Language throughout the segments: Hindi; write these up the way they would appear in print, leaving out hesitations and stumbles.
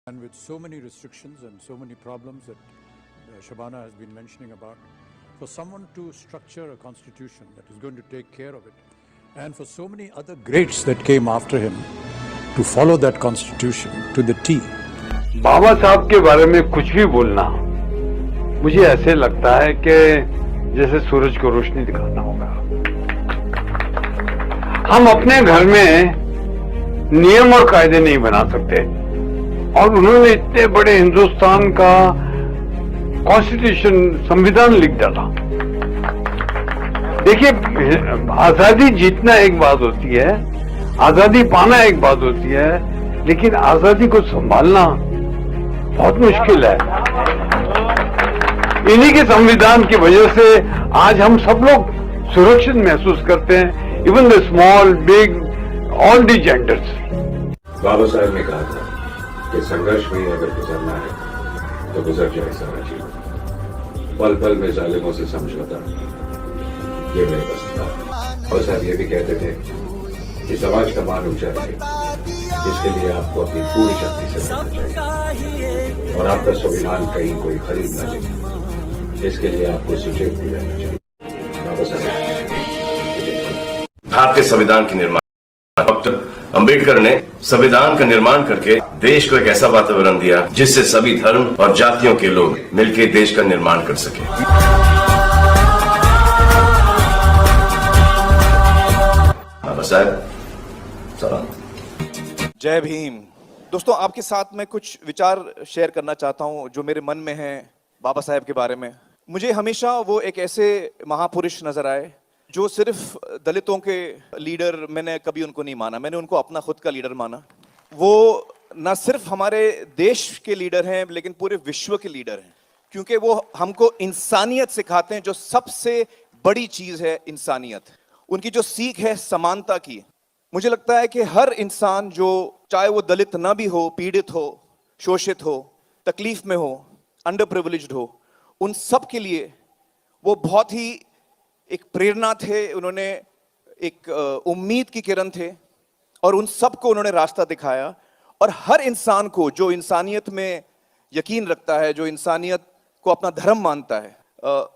And with so many restrictions and so many problems that Shabana has been mentioning about, for someone to structure a constitution that is going to take care of it, and for so many other greats that came after him to follow that constitution to the T. बाबा साहब के बारे में कुछ भी बोलना मुझे ऐसे लगता है कि जैसे सूरज को रोशनी दिखाना होगा। हम अपने घर में नियम और कायदे नहीं बना सकते, और उन्होंने इतने बड़े हिंदुस्तान का कॉन्स्टिट्यूशन, संविधान लिख डाला। देखिए, आजादी जीतना एक बात होती है, आजादी पाना एक बात होती है, लेकिन आजादी को संभालना बहुत मुश्किल है। इन्हीं के संविधान की वजह से आज हम सब लोग सुरक्षित महसूस करते हैं, even the small, big, all the genders. Baba Saheb ने कहा था कि संघर्ष में अगर गुजरना है तो गुजर जाए सारा जीवन, पल पल में जालिमों से समझौता, ये मेरे बस था। और साहब ये भी कहते थे कि समाज का मान ऊंचा रहे, इसके लिए आपको अपनी पूरी शक्ति से लड़ना चाहिए, और आपका संविधान कहीं कोई खरीद न ले, इसके लिए आपको सुचेत भी रहना चाहिए। बाबा साहब भारतीय संविधान के निर्माण डॉक्टर अंबेडकर ने संविधान का निर्माण करके देश को एक ऐसा वातावरण दिया जिससे सभी धर्म और जातियों के लोग मिलकर देश का निर्माण कर सके। बाबा साहब सलाम। जय भीम। दोस्तों, आपके साथ मैं कुछ विचार शेयर करना चाहता हूं जो मेरे मन में हैं बाबा साहब के बारे में। मुझे हमेशा वो एक ऐसे महापुरुष नजर आए जो सिर्फ दलितों के लीडर, मैंने कभी उनको नहीं माना, मैंने उनको अपना खुद का लीडर माना। वो न सिर्फ हमारे देश के लीडर हैं लेकिन पूरे विश्व के लीडर हैं, क्योंकि वो हमको इंसानियत सिखाते हैं, जो सबसे बड़ी चीज है इंसानियत। उनकी जो सीख है समानता की। मुझे लगता है कि हर इंसान, जो चाहे वो दलित ना भी हो, पीड़ित हो, शोषित हो, तकलीफ में हो, अंडर प्रिविलेज्ड हो, उन सब के लिए वो बहुत ही एक प्रेरणा थे। उन्होंने एक उम्मीद की किरण थे, और उन सबको उन्होंने रास्ता दिखाया। और हर इंसान को जो इंसानियत में यकीन रखता है, जो इंसानियत को अपना धर्म मानता है,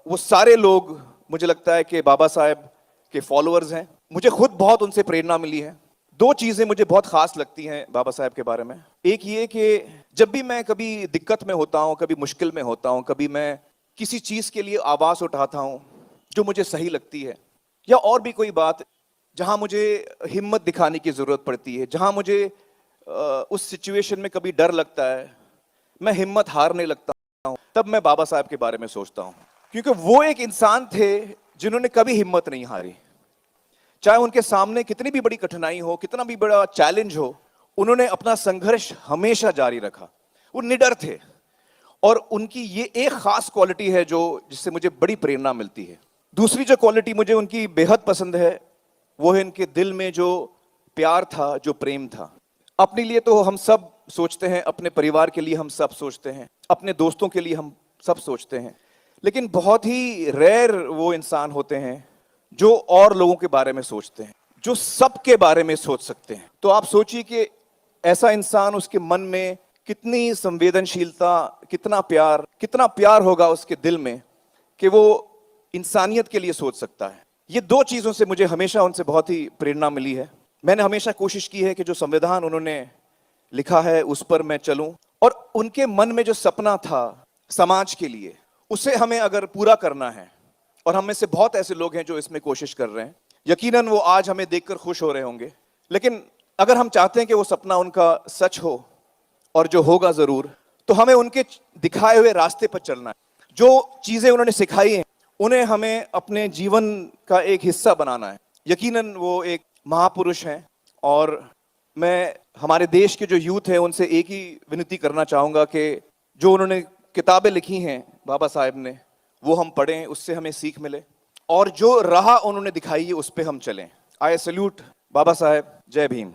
वो सारे लोग मुझे लगता है कि बाबा साहब के फॉलोअर्स हैं। मुझे खुद बहुत उनसे प्रेरणा मिली है। दो चीजें मुझे बहुत खास लगती हैं बाबा साहब के बारे में। एक ये कि जब भी मैं कभी दिक्कत में होता हूँ, कभी मुश्किल में होता हूँ, कभी मैं किसी चीज के लिए आवाज उठाता हूँ जो मुझे सही लगती है, या और भी कोई बात जहां मुझे हिम्मत दिखाने की जरूरत पड़ती है, जहां मुझे उस सिचुएशन में कभी डर लगता है, मैं हिम्मत हारने लगता हूं, तब मैं बाबा साहब के बारे में सोचता हूं। क्योंकि वो एक इंसान थे जिन्होंने कभी हिम्मत नहीं हारी। चाहे उनके सामने कितनी भी बड़ी कठिनाई हो, कितना भी बड़ा चैलेंज हो, उन्होंने अपना संघर्ष हमेशा जारी रखा। वो निडर थे, और उनकी ये एक खास क्वालिटी है जो जिससे मुझे बड़ी प्रेरणा मिलती है। दूसरी जो क्वालिटी मुझे उनकी बेहद पसंद है, वो है इनके दिल में जो प्यार था, जो प्रेम था। अपने लिए तो हम सब सोचते हैं, अपने परिवार के लिए हम सब सोचते हैं, अपने दोस्तों के लिए हम सब सोचते हैं, लेकिन बहुत ही रेयर वो इंसान होते हैं जो और लोगों के बारे में सोचते हैं, जो सबके बारे में सोच सकते हैं। तो आप सोचिए कि ऐसा इंसान, उसके मन में कितनी संवेदनशीलता, कितना प्यार होगा उसके दिल में कि वो इंसानियत के लिए सोच सकता है। ये दो चीजों से मुझे हमेशा उनसे बहुत ही प्रेरणा मिली है। मैंने हमेशा कोशिश की है कि जो संविधान उन्होंने लिखा है उस पर मैं चलूं, और उनके मन में जो सपना था समाज के लिए, उसे हमें अगर पूरा करना है, और हम में से बहुत ऐसे लोग हैं जो इसमें कोशिश कर रहे हैं, यकीनन वो आज हमें देखकर खुश हो रहे होंगे। लेकिन अगर हम चाहते हैं कि वो सपना उनका सच हो, और जो होगा जरूर, तो हमें उनके दिखाए हुए रास्ते पर चलना है। जो चीजें उन्होंने सिखाई हैं उन्हें हमें अपने जीवन का एक हिस्सा बनाना है। यकीनन वो एक महापुरुष हैं, और मैं हमारे देश के जो यूथ है उनसे एक ही विनती करना चाहूँगा कि जो उन्होंने किताबें लिखी हैं बाबा साहब ने, वो हम पढ़ें, उससे हमें सीख मिले, और जो राह उन्होंने दिखाई है उस पर हम चलें। आई सैल्यूट बाबा साहब। जय भीम।